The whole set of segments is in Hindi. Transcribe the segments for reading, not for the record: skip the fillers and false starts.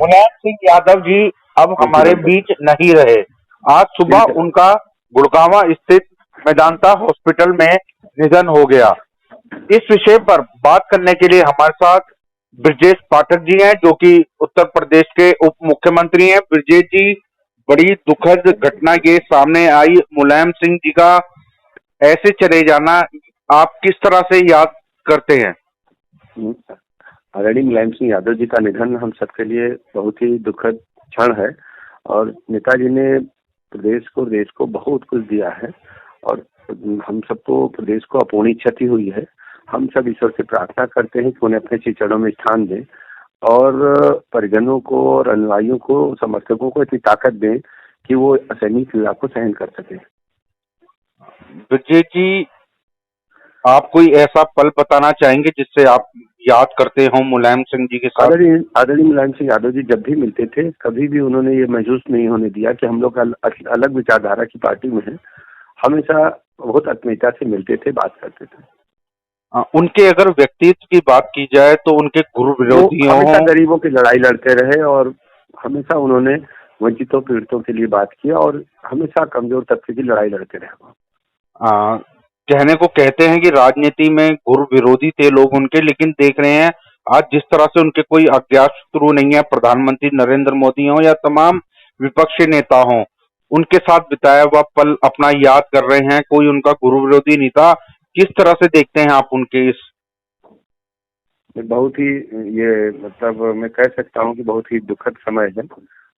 मुलायम सिंह यादव जी अब हमारे बीच नहीं रहे। आज सुबह उनका गुड़गांव स्थित मेदांता हॉस्पिटल में निधन हो गया। इस विषय पर बात करने के लिए हमारे साथ ब्रजेश पाठक जी हैं, जो कि उत्तर प्रदेश के उप मुख्यमंत्री हैं। ब्रजेश जी, बड़ी दुखद घटना ये सामने आई, मुलायम सिंह जी का ऐसे चले जाना, आप किस तरह से याद करते हैं? आदरणीय मुलायम सिंह यादव जी का निधन हम सबके लिए बहुत ही दुखद क्षण है और नेताजी ने प्रदेश को देश को बहुत कुछ दिया है और हम सबको प्रदेश को अपूर्णीय क्षति हुई है। हम सब ईश्वर से प्रार्थना करते हैं कि उन्हें अपने श्री चरणों में स्थान दें और परिजनों को और अनुयायियों को, समर्थकों को इतनी ताकत दें कि वो असहनीय पीड़ा को सहन कर सके। विजय जी, आप कोई ऐसा पल बताना चाहेंगे जिससे आप याद करते हो मुलायम सिंह जी के साथ? आदरणीय मुलायम सिंह यादव जी जब भी मिलते थे, कभी भी उन्होंने ये महसूस नहीं होने दिया कि हम लोग अलग विचारधारा की पार्टी में हैं। हमेशा बहुत आत्मीयता से मिलते थे, बात करते थे। उनके अगर व्यक्तित्व की बात की जाए तो उनके गुरु विरोधियों, हमेशा गरीबों की लड़ाई लड़ते रहे और हमेशा उन्होंने वंचितों पीड़ितों के लिए बात किया और हमेशा कमजोर तबके की लड़ाई लड़ते रहे। कहने को कहते हैं कि राजनीति में गुरु विरोधी थे लोग उनके, लेकिन देख रहे हैं आज जिस तरह से उनके कोई अज्ञात शत्रु नहीं है, प्रधानमंत्री नरेंद्र मोदी हो या तमाम विपक्षी नेता हो, उनके साथ बिताया हुआ पल अपना याद कर रहे हैं। कोई उनका गुरु विरोधी नहीं था। किस तरह से देखते हैं आप उनके इस? बहुत ही ये मतलब मैं कह सकता हूँ कि बहुत ही दुखद समय है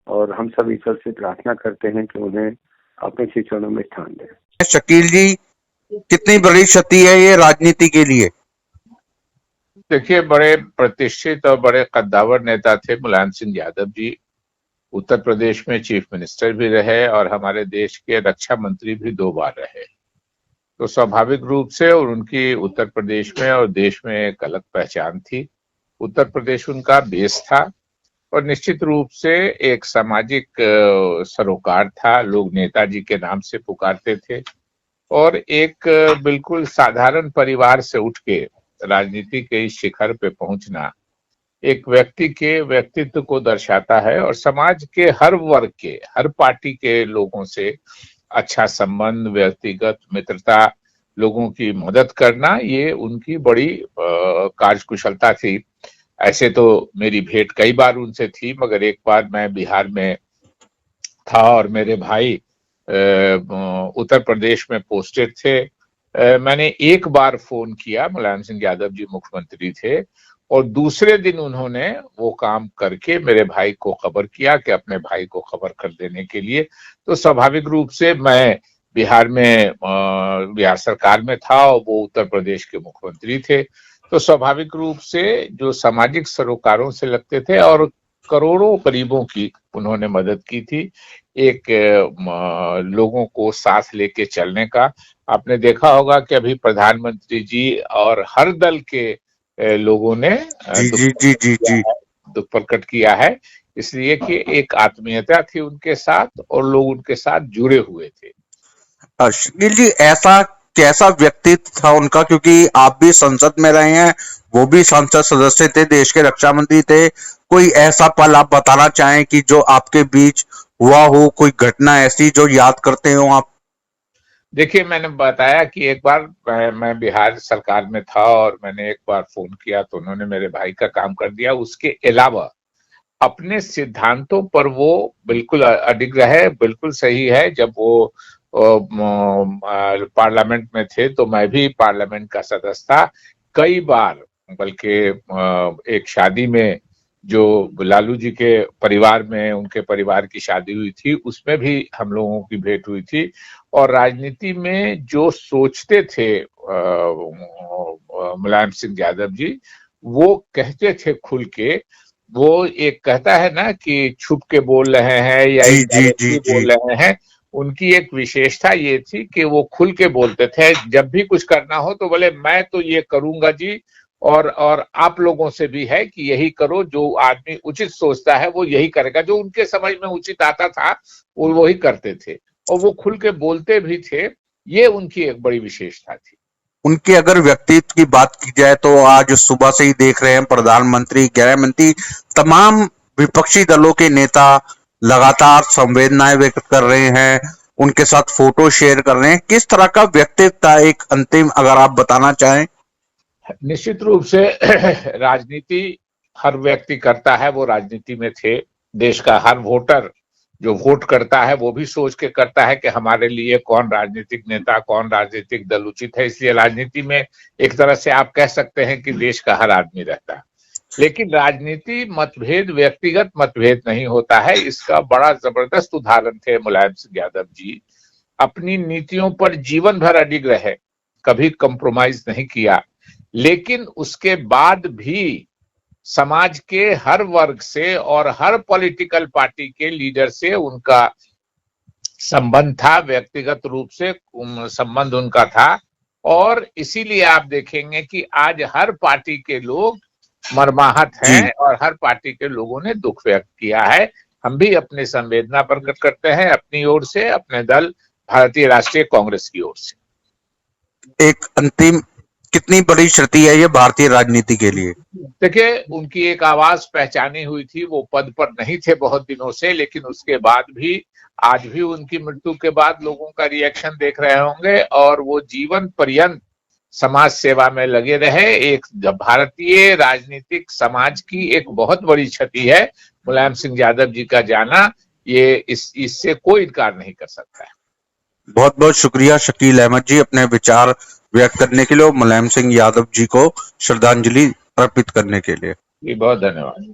और हम सब ईश्वर से प्रार्थना करते हैं कि उन्हें अपने श्री चरणों में स्थान दें। शकील जी, कितनी बड़ी क्षति है ये राजनीति के लिए? देखिए, बड़े प्रतिष्ठित और बड़े कद्दावर नेता थे मुलायम सिंह यादव जी। उत्तर प्रदेश में चीफ मिनिस्टर भी रहे और हमारे देश के रक्षा मंत्री भी 2 बार रहे। तो स्वाभाविक रूप से और उनकी उत्तर प्रदेश में और देश में एक अलग पहचान थी। उत्तर प्रदेश उनका बेस था और निश्चित रूप से एक सामाजिक सरोकार था। लोग नेताजी के नाम से पुकारते थे और एक बिल्कुल साधारण परिवार से उठ के राजनीति के इस शिखर पे पहुंचना एक व्यक्ति के व्यक्तित्व को दर्शाता है और समाज के हर वर्ग के, हर पार्टी के लोगों से अच्छा संबंध, व्यक्तिगत मित्रता, लोगों की मदद करना, ये उनकी बड़ी कार्यकुशलता थी। ऐसे तो मेरी भेंट कई बार उनसे थी, मगर एक बार मैं बिहार में था और मेरे भाई उत्तर प्रदेश में पोस्टेड थे। मैंने एक बार फोन किया, मुलायम सिंह यादव जी मुख्यमंत्री थे और दूसरे दिन उन्होंने वो काम करके मेरे भाई को खबर किया कि अपने भाई को खबर कर देने के लिए। तो स्वाभाविक रूप से मैं बिहार में बिहार सरकार में था और वो उत्तर प्रदेश के मुख्यमंत्री थे, तो स्वाभाविक रूप से जो सामाजिक सरोकारों से लगते थे और करोड़ों गरीबों की उन्होंने मदद की थी। एक लोगों को साथ लेके चलने का आपने देखा होगा कि अभी प्रधानमंत्री जी और हर दल के लोगों ने दुख प्रकट किया है, इसलिए कि एक आत्मीयता थी उनके साथ और लोग उनके साथ जुड़े हुए थे। शकील जी, ऐसा कैसा व्यक्तित्व था उनका, क्योंकि आप भी संसद में रहे हैं, वो भी संसद सदस्य थे, देश के रक्षा मंत्री थे। कोई ऐसा पल आप बताना चाहें कि जो आपके बीच हुआ हो, कोई घटना ऐसी जो याद करते हो आप? देखिए, मैंने बताया कि एक बार मैं बिहार सरकार में था और मैंने एक बार फोन किया तो उन्होंने मेरे भाई का काम कर दिया। उसके अलावा अपने सिद्धांतों पर वो बिल्कुल अडिग रहे। बिल्कुल सही है, जब वो पार्लियामेंट में थे तो मैं भी पार्लियामेंट का सदस्य था। कई बार, बल्कि एक शादी में जो लालू जी के परिवार में उनके परिवार की शादी हुई थी, उसमें भी हम लोगों की भेंट हुई थी। और राजनीति में जो सोचते थे मुलायम सिंह यादव जी, वो कहते थे खुल के। वो एक कहता है ना कि छुप के बोल रहे हैं या बोल रहे हैं, उनकी एक विशेषता ये थी कि वो खुल के बोलते थे। जब भी कुछ करना हो तो बोले मैं तो ये करूंगा जी, और आप लोगों से भी है कि यही करो, जो आदमी उचित सोचता है वो यही करेगा। जो उनके समझ में उचित आता था वो वही करते थे और वो खुल के बोलते भी थे। ये उनकी एक बड़ी विशेषता थी। उनके अगर व्यक्तित्व की बात की जाए तो आज सुबह से ही देख रहे हैं प्रधानमंत्री, गृह मंत्री, तमाम विपक्षी दलों के नेता लगातार संवेदनाएं व्यक्त कर रहे हैं, उनके साथ फोटो शेयर कर रहे हैं। किस तरह का व्यक्तित्व था एक अंतिम, अगर आप बताना चाहें? निश्चित रूप से राजनीति हर व्यक्ति करता है, वो राजनीति में थे। देश का हर वोटर जो वोट करता है वो भी सोच के करता है कि हमारे लिए कौन राजनीतिक नेता, कौन राजनीतिक दल उचित है। इसलिए राजनीति में एक तरह से आप कह सकते हैं कि देश का हर आदमी रहता है। लेकिन राजनीति मतभेद, व्यक्तिगत मतभेद नहीं होता है। इसका बड़ा जबरदस्त उदाहरण थे मुलायम सिंह यादव जी। अपनी नीतियों पर जीवन भर अडिग रहे, कभी कंप्रोमाइज नहीं किया, लेकिन उसके बाद भी समाज के हर वर्ग से और हर पॉलिटिकल पार्टी के लीडर से उनका संबंध था, व्यक्तिगत रूप से संबंध उनका था। और इसीलिए आप देखेंगे कि आज हर पार्टी के लोग मर्माहत हैं और हर पार्टी के लोगों ने दुख व्यक्त किया है। हम भी अपनी संवेदना प्रकट करते हैं अपनी ओर से, अपने दल भारतीय राष्ट्रीय कांग्रेस की ओर से। एक अंतिम, कितनी बड़ी क्षति है ये भारतीय राजनीति के लिए? देखिए, उनकी एक आवाज पहचानी हुई थी, वो पद पर नहीं थे बहुत दिनों से, लेकिन उसके बाद भी आज भी उनकी मृत्यु के बाद लोगों का रिएक्शन देख रहे होंगे और वो जीवन पर्यंत समाज सेवा में लगे रहे। एक भारतीय राजनीतिक समाज की एक बहुत बड़ी क्षति है मुलायम सिंह यादव जी का जाना। ये इससे कोई इनकार नहीं कर सकता है। बहुत बहुत शुक्रिया शकील अहमद जी, अपने विचार व्यक्त करने के लिए और मुलायम सिंह यादव जी को श्रद्धांजलि अर्पित करने के लिए। बहुत धन्यवाद।